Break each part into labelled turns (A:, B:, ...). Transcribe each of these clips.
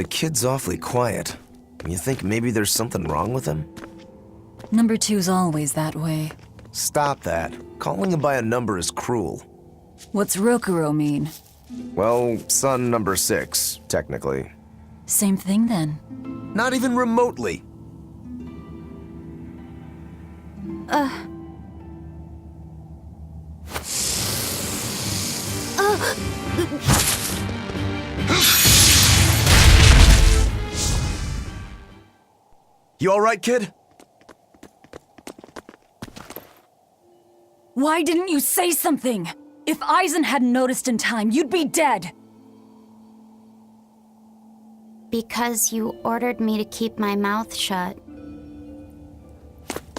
A: The kid's awfully quiet. You think maybe there's something wrong with him?
B: Number 2's always that way.
A: Stop that. Calling him by a number is cruel.
B: What's Rokuro mean?
A: Well, son number 6, technically.
B: Same thing then.
A: Not even remotely. You all right, kid?
B: Why didn't you say something? If Eisen hadn't noticed in time, you'd be dead.
C: Because you ordered me to keep my mouth shut.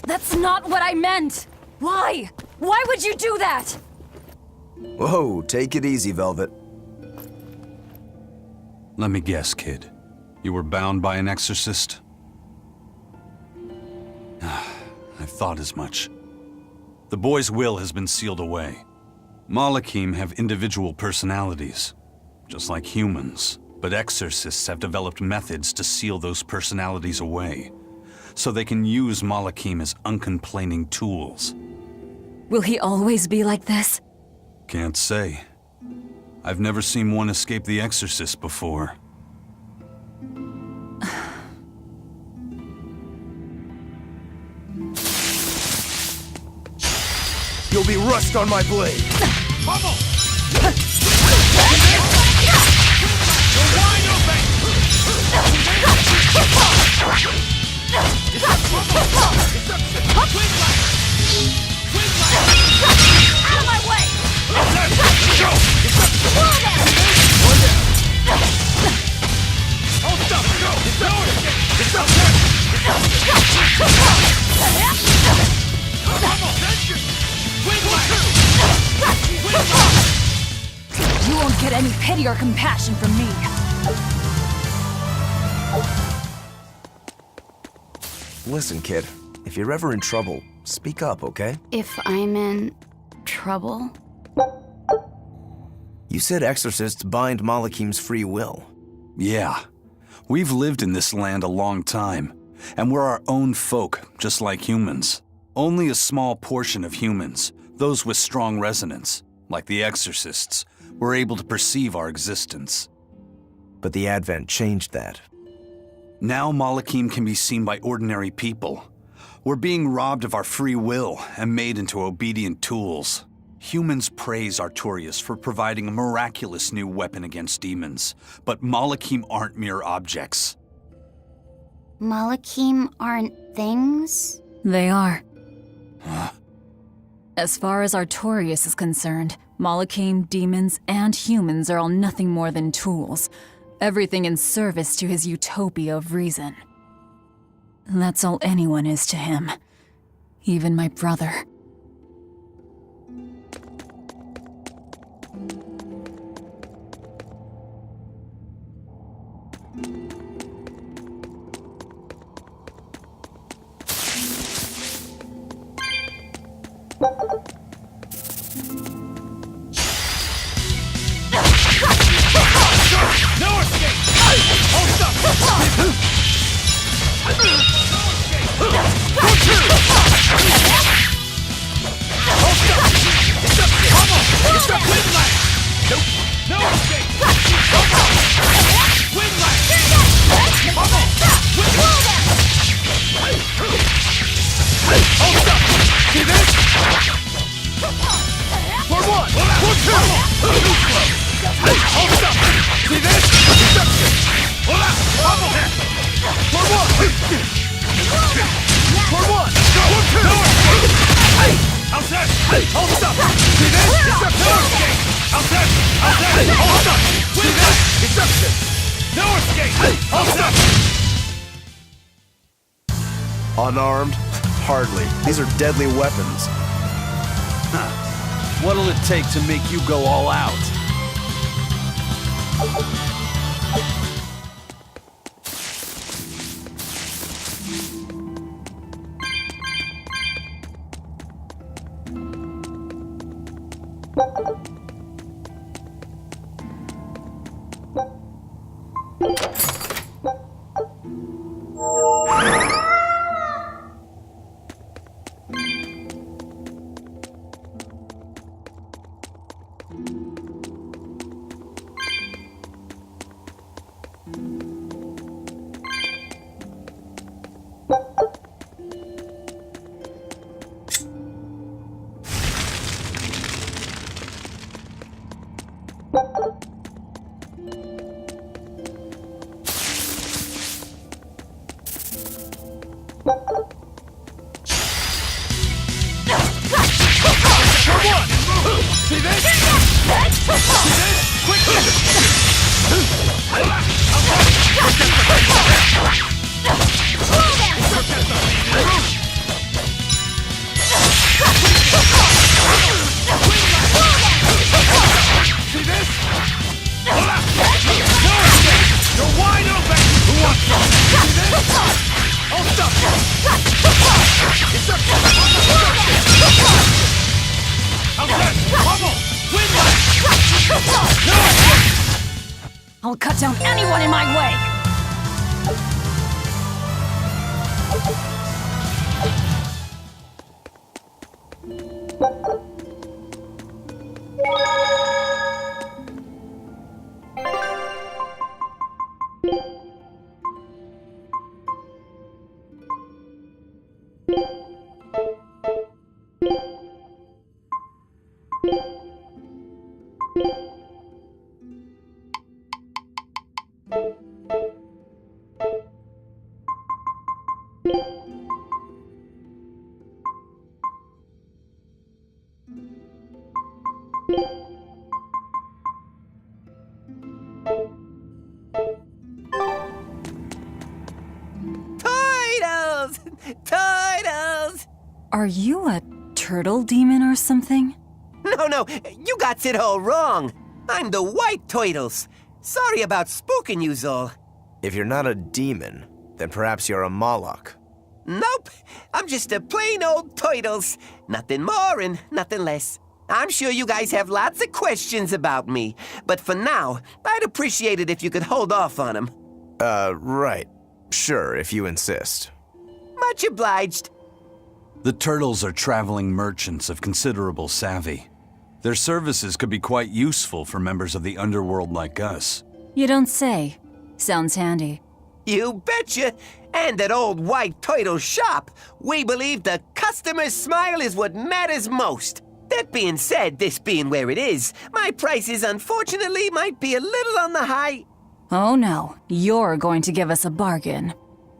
B: That's not what I meant! Why? Why would you do that?
A: Whoa, take it easy, Velvet.
D: Let me guess, kid. You were bound by an exorcist? I thought as much. The boy's will has been sealed away. Malakim have individual personalities, just like humans, but exorcists have developed methods to seal those personalities away, so they can use Malakim as uncomplaining tools.
B: Will he always be like this?
D: Can't say. I've never seen one escape the exorcist before.
A: You'll be rust on my blade.
E: Pummel! You're wide open! It's a pummel! It's a twin light! Twin light!
B: Out of my way!
E: Let's go! It's a
B: Pull them!
E: one down! Hold up! Go! It's a it's a pummel! Tension! Twin light! Twin light!
B: You won't get any pity or compassion from me.
A: Listen, kid. If you're ever in trouble, speak up, okay?
C: If I'm in trouble?
A: You said exorcists bind Malakim's free will.
D: Yeah. We've lived in this land a long time, and we're our own folk, just like humans. Only a small portion of humans, those with strong resonance, like the exorcists, were able to perceive our existence.
A: But the Advent changed that.
D: Now Malakim can be seen by ordinary people. We're being robbed of our free will and made into obedient tools. Humans praise Artorias for providing a miraculous new weapon against demons, but Malakim aren't mere objects.
C: Malakim aren't things?
B: They are.
D: Huh?
B: As far as Artorias is concerned, Malakim, demons, and humans are all nothing more than tools. Everything in service to his utopia of reason. That's all anyone is to him. Even my brother.
E: No escape! Hold up! It's a pummel! It's a twin light! Nope! No escape! Twin light! Pummel! Twin light! Hold up! See this? For one! For two! Too close! Hold up! See this? Deception! Hold up! Pummel! For one! For one! For two! No escape! How's that? Hold up! See this? Deception! No escape! How's that? Hold up! See this? Deception! No escape! Hold up!
A: Unarmed? Hardly. These are deadly weapons.
F: What'll it take to make you go all out?
E: See this? See this? Quickly! See this? You're wide open! Who wants some? See this? I'll stop you! Bubble!
B: I'll cut down anyone in my way!
G: Turtles! Turtles!
B: Are you a turtle demon or something?
G: No, you got it all wrong. I'm the white turtles. Sorry about spooking you, Zol.
A: If you're not a demon, then perhaps you're a malak.
G: Nope, I'm just a plain old turtles. Nothing more and nothing less. I'm sure you guys have lots of questions about me, but for now, I'd appreciate it if you could hold off on them.
A: Right. Sure, if you insist.
G: Much obliged.
D: The turtles are traveling merchants of considerable savvy. Their services could be quite useful for members of the underworld like us.
B: You don't say. Sounds handy.
G: You betcha. And at old white turtle shop, we believe the customer's smile is what matters most. That being said, this being where it is, my prices unfortunately might be a little on the high.
B: Oh no, you're going to give us a bargain.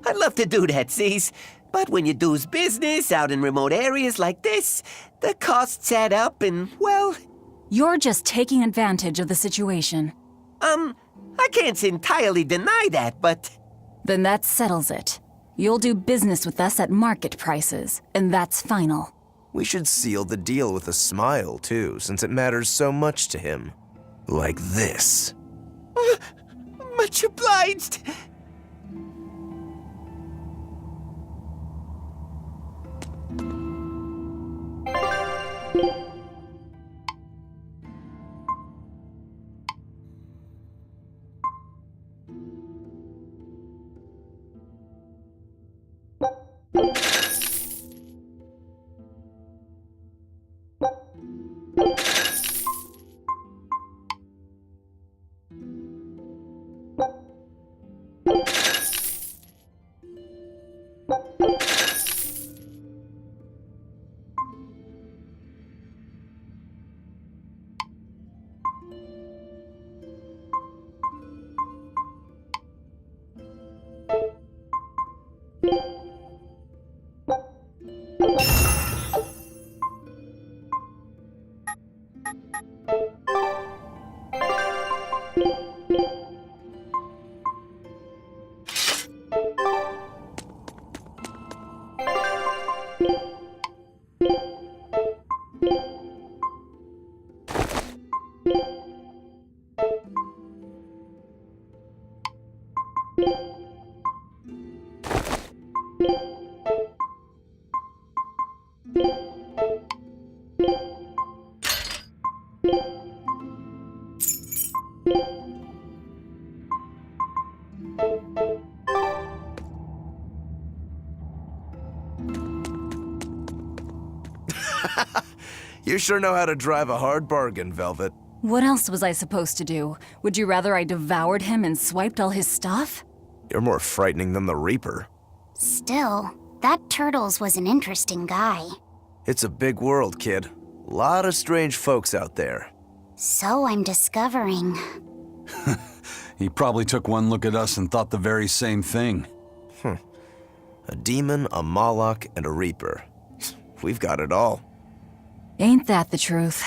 G: I'd love to do that, C's. But when you do's business out in remote areas like this, the costs add up and, well...
B: You're just taking advantage of the situation.
G: I can't entirely deny that, but...
B: Then that settles it. You'll do business with us at market prices, and that's final.
A: We should seal the deal with a smile, too, since it matters so much to him. Like this.
G: Much obliged.
A: You sure know how to drive a hard bargain, Velvet.
B: What else was I supposed to do? Would you rather I devoured him and swiped all his stuff?
A: You're more frightening than the Reaper.
C: Still, that Turtles was an interesting guy.
A: It's a big world, kid. Lot of strange folks out there.
C: So I'm discovering.
D: He probably took one look at us and thought the very same thing.
A: A demon, a malak, and a Reaper. We've got it all.
B: Ain't that the truth?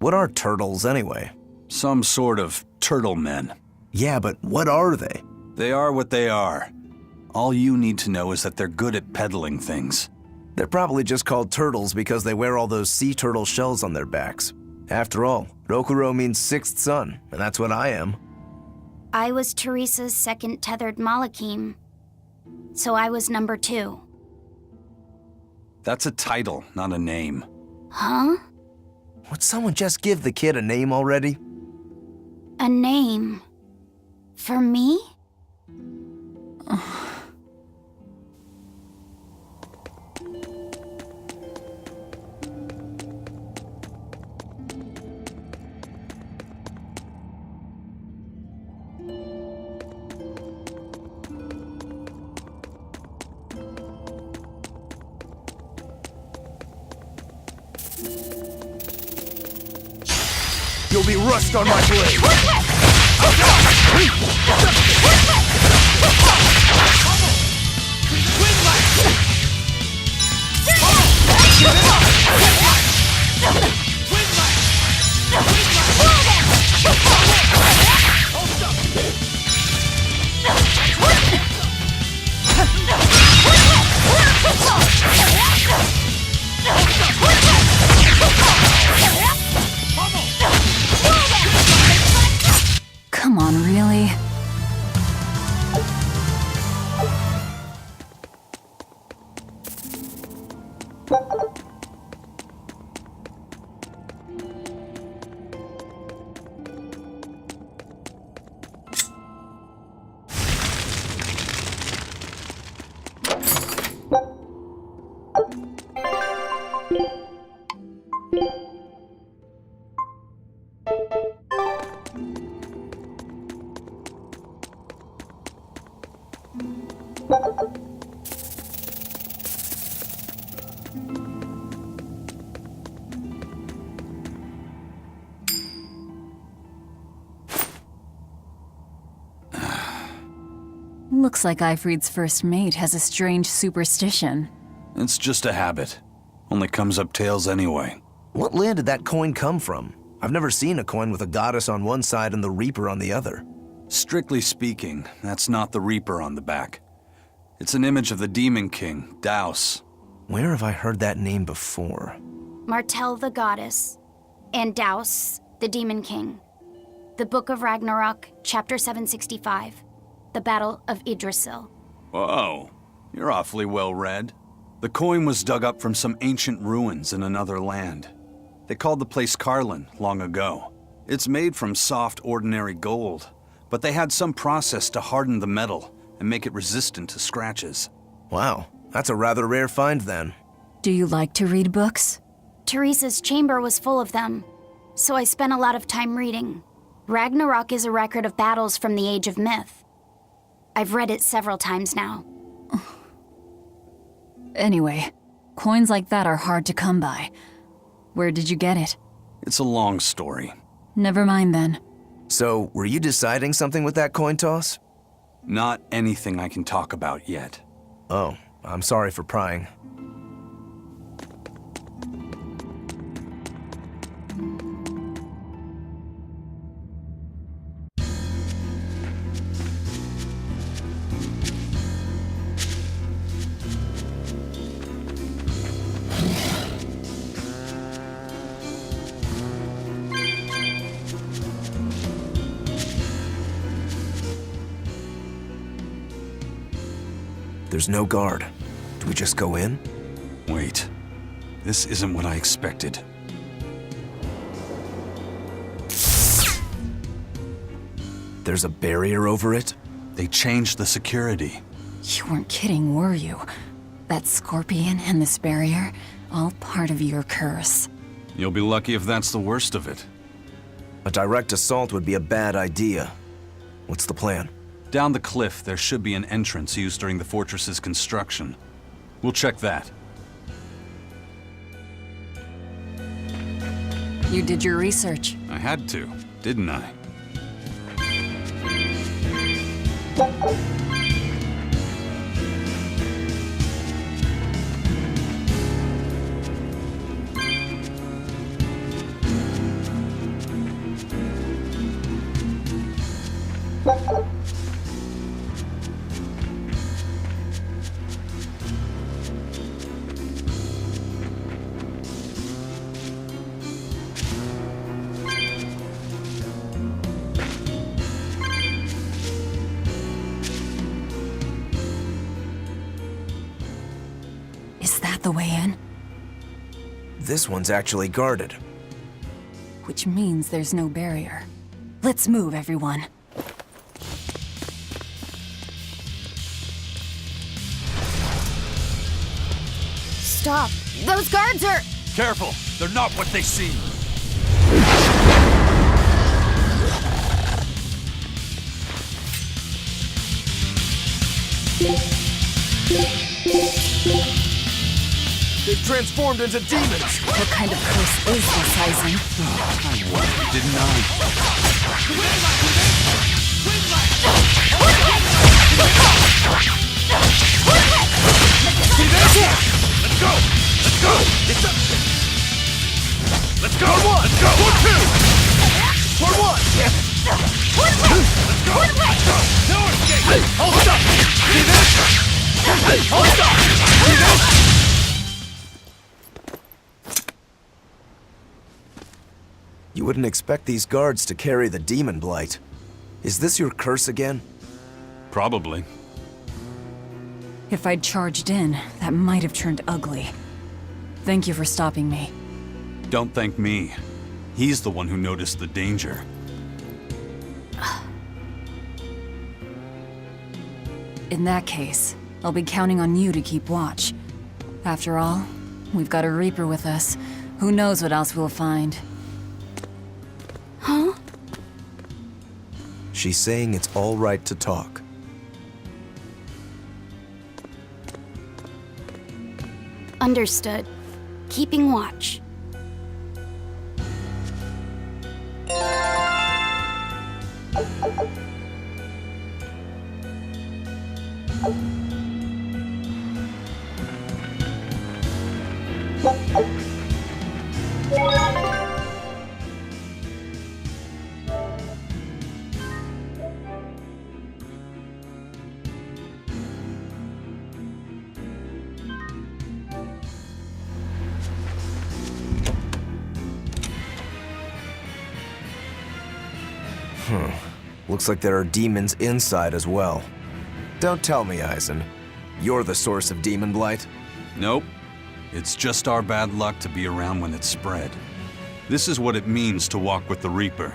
A: What are turtles anyway?
D: Some sort of turtle men.
A: Yeah, but what are they?
D: They are what they are. All you need to know is that they're good at peddling things.
A: They're probably just called turtles because they wear all those sea turtle shells on their backs. After all, Rokuro means sixth son, and that's what I am.
C: I was Teresa's second tethered Malakim, so I was number 2.
D: That's a title, not a name.
C: Huh?
A: Would someone just give the kid a name already?
C: A name? For me?
E: You'll be rust on my blade!
B: Come on, really? Looks like Ifrid's first mate has a strange superstition.
D: It's just a habit. Only comes up tails anyway.
A: What land did that coin come from? I've never seen a coin with a goddess on one side and the Reaper on the other.
D: Strictly speaking, that's not the Reaper on the back. It's an image of the Demon King, Daus.
A: Where have I heard that name before?
C: Martel the goddess, and Daus, the demon king. The Book of Ragnarok, chapter 765. The Battle of Yggdrasil.
D: Whoa, you're awfully well read. The coin was dug up from some ancient ruins in another land. They called the place Carlin long ago. It's made from soft, ordinary gold, but they had some process to harden the metal and make it resistant to scratches.
A: Wow, that's a rather rare find then.
B: Do you like to read books?
C: Teresa's chamber was full of them, so I spent a lot of time reading. Ragnarok is a record of battles from the Age of Myth. I've read it several times now.
B: Anyway, coins like that are hard to come by. Where did you get it?
D: It's a long story.
B: Never mind then.
A: So, were you deciding something with that coin toss?
D: Not anything I can talk about yet.
A: Oh, I'm sorry for prying. There's no guard. Do we just go in?
D: Wait. This isn't what I expected.
A: There's a barrier over it?
D: They changed the security.
B: You weren't kidding, were you? That scorpion and this barrier, all part of your curse.
D: You'll be lucky if that's the worst of it.
A: A direct assault would be a bad idea. What's the plan?
D: Down the cliff, there should be an entrance used during the fortress's construction. We'll check that.
B: You did your research.
D: I had to, didn't I?
B: Is that the way in?
A: This one's actually guarded.
B: Which means there's no barrier. Let's move, everyone.
C: Stop! Those guards are...
F: Careful! They're not what they seem!
A: They've transformed into demons!
B: What kind of curse is this, Aizen?
D: I wondered, didn't I?
E: Let's go! Let's go! It's up! Let's go! One! Let's go! For one! Let's go! No escape! Hold up! See this? Hold up! See this?
A: You wouldn't expect these guards to carry the demon blight. Is this your curse again?
D: Probably.
B: If I'd charged in, that might have turned ugly. Thank you for stopping me.
D: Don't thank me. He's the one who noticed the danger.
B: In that case, I'll be counting on you to keep watch. After all, we've got a Reaper with us. Who knows what else we'll find.
C: Huh?
A: She's saying it's all right to talk.
C: Understood. Keeping watch.
A: Looks like there are demons inside as well. Don't tell me, Aizen. You're the source of demon blight?
D: Nope. It's just our bad luck to be around when it's spread. This is what it means to walk with the Reaper.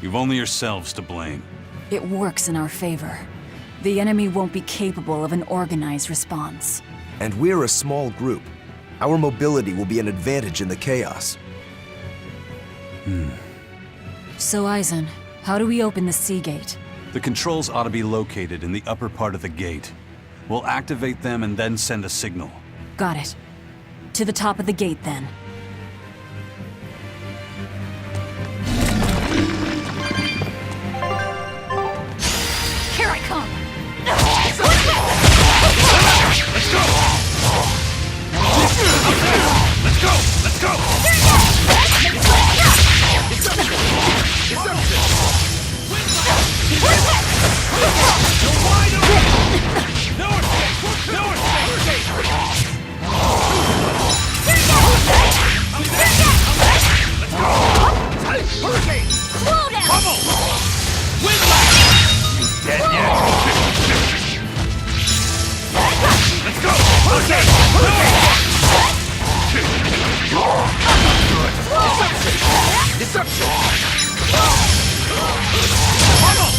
D: You've only yourselves to blame.
B: It works in our favor. The enemy won't be capable of an organized response.
A: And we're a small group. Our mobility will be an advantage in the chaos.
B: So, Aizen, how do we open the sea gate?
D: The controls ought to be located in the upper part of the gate. We'll activate them and then send a signal.
B: Got it. To the top of the gate, then. Here I come!
E: Let's go! Let's go! Let's go! You're wide open! No escape! No escape! Let's go! Hurricane! Bubble! Wind blast! You dead yet? Let's go! Hurricane! Deception! Bubble!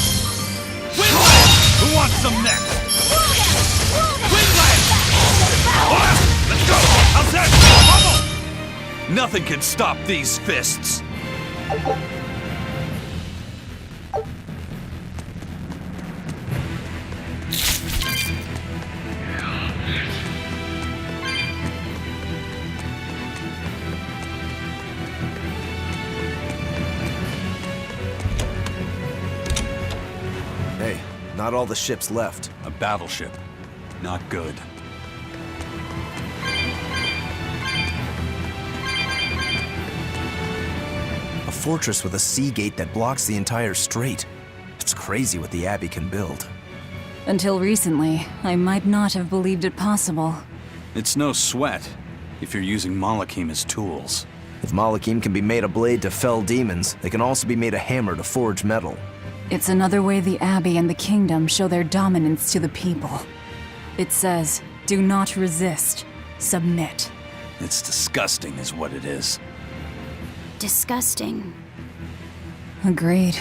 E: Wind blast! Who wants some next? Wind blast! Let's go! How's that? Bubble!
D: Nothing can stop these fists!
A: Hey, not all the ships left.
D: A battleship. Not good.
A: A fortress with a sea gate that blocks the entire strait. It's crazy what the Abbey can build.
B: Until recently, I might not have believed it possible.
D: It's no sweat if you're using Malakim as tools.
A: If Malakim can be made a blade to fell demons, they can also be made a hammer to forge metal.
B: It's another way the Abbey and the Kingdom show their dominance to the people. It says, do not resist, submit.
D: It's disgusting is what it is.
C: Disgusting.
B: Agreed.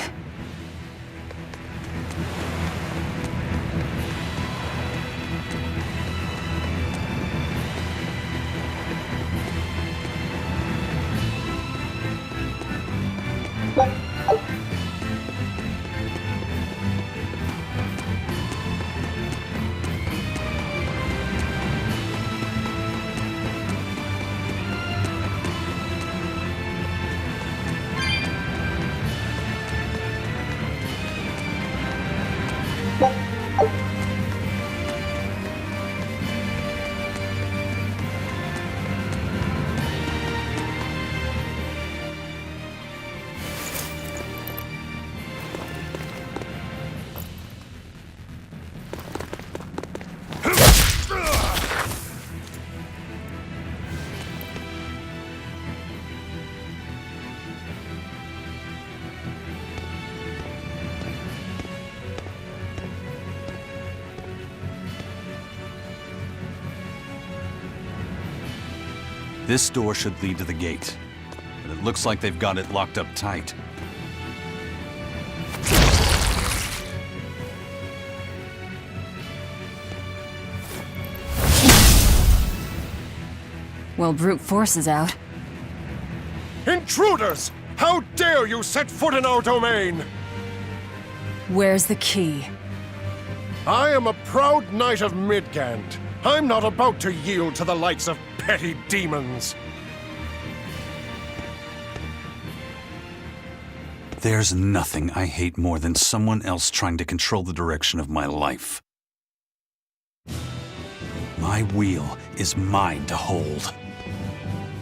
D: This door should lead to the gate, but it looks like they've got it locked up tight.
B: Well, brute force is out.
E: Intruders! How dare you set foot in our domain!
B: Where's the key?
E: I am a proud knight of Midgand. I'm not about to yield to the likes of petty demons.
D: There's nothing I hate more than someone else trying to control the direction of my life. My wheel is mine to hold.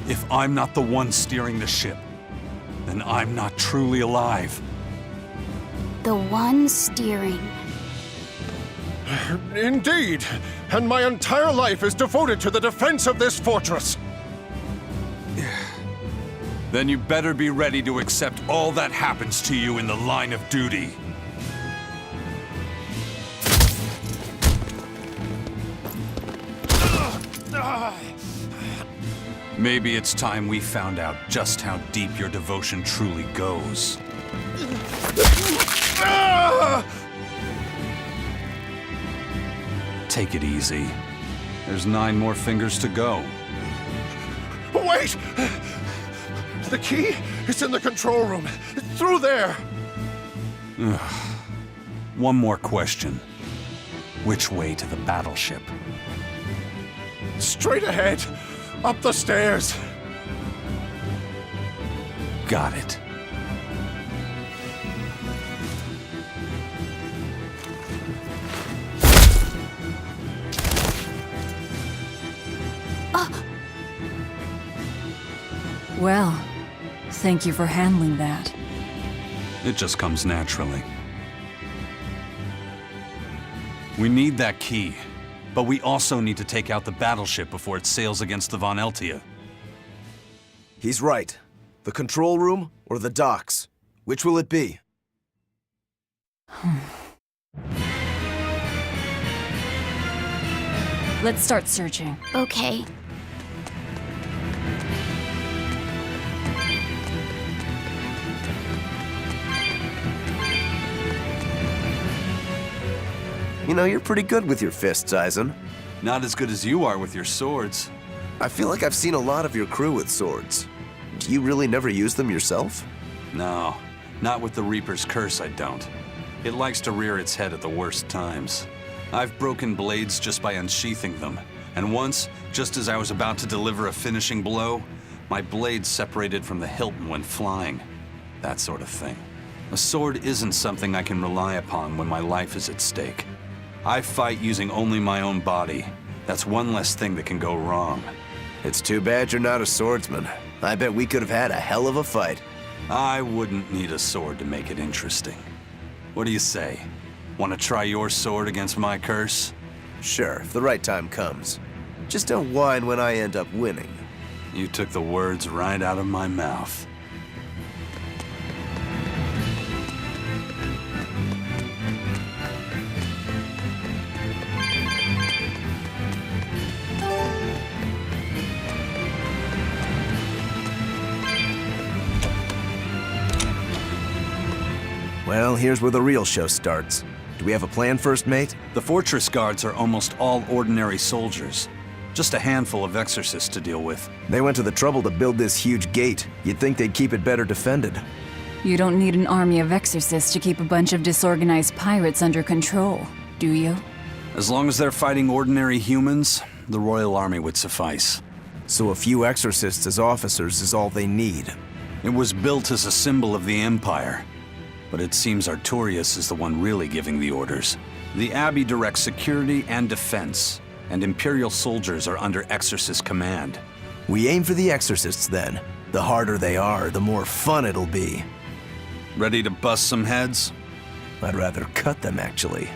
D: If I'm not the one steering the ship, then I'm not truly alive.
C: The one steering.
E: Indeed, and my entire life is devoted to the defense of this fortress.
D: Then you better be ready to accept all that happens to you in the line of duty. Maybe it's time we found out just how deep your devotion truly goes. Take it easy. There's 9 more fingers to go.
E: Wait! The key is in the control room. It's through there.
D: One more question. Which way to the battleship?
E: Straight ahead. Up the stairs.
D: Got it.
B: Well, thank you for handling that.
D: It just comes naturally. We need that key, but we also need to take out the battleship before it sails against the Von Eltia.
A: He's right. The control room or the docks? Which will it be?
B: Let's start searching.
C: Okay.
A: You know, you're pretty good with your fists, Eisen.
D: Not as good as you are with your swords.
A: I feel like I've seen a lot of your crew with swords. Do you really never use them yourself?
D: No, not with the Reaper's curse, I don't. It likes to rear its head at the worst times. I've broken blades just by unsheathing them, and once, just as I was about to deliver a finishing blow, my blade separated from the hilt and went flying. That sort of thing. A sword isn't something I can rely upon when my life is at stake. I fight using only my own body. That's one less thing that can go wrong.
A: It's too bad you're not a swordsman. I bet we could have had a hell of a fight.
D: I wouldn't need a sword to make it interesting. What do you say? Want to try your sword against my curse?
A: Sure, if the right time comes. Just don't whine when I end up winning.
D: You took the words right out of my mouth.
A: Well, here's where the real show starts. Do we have a plan, First Mate?
D: The fortress guards are almost all ordinary soldiers. Just a handful of exorcists to deal with.
A: They went to the trouble to build this huge gate. You'd think they'd keep it better defended.
B: You don't need an army of exorcists to keep a bunch of disorganized pirates under control, do you?
D: As long as they're fighting ordinary humans, the Royal Army would suffice.
A: So a few exorcists as officers is all they need.
D: It was built as a symbol of the Empire. But it seems Artorias is the one really giving the orders. The Abbey directs security and defense, and Imperial soldiers are under Exorcist command.
A: We aim for the exorcists then. The harder they are, the more fun it'll be.
D: Ready to bust some heads?
A: I'd rather cut them, actually.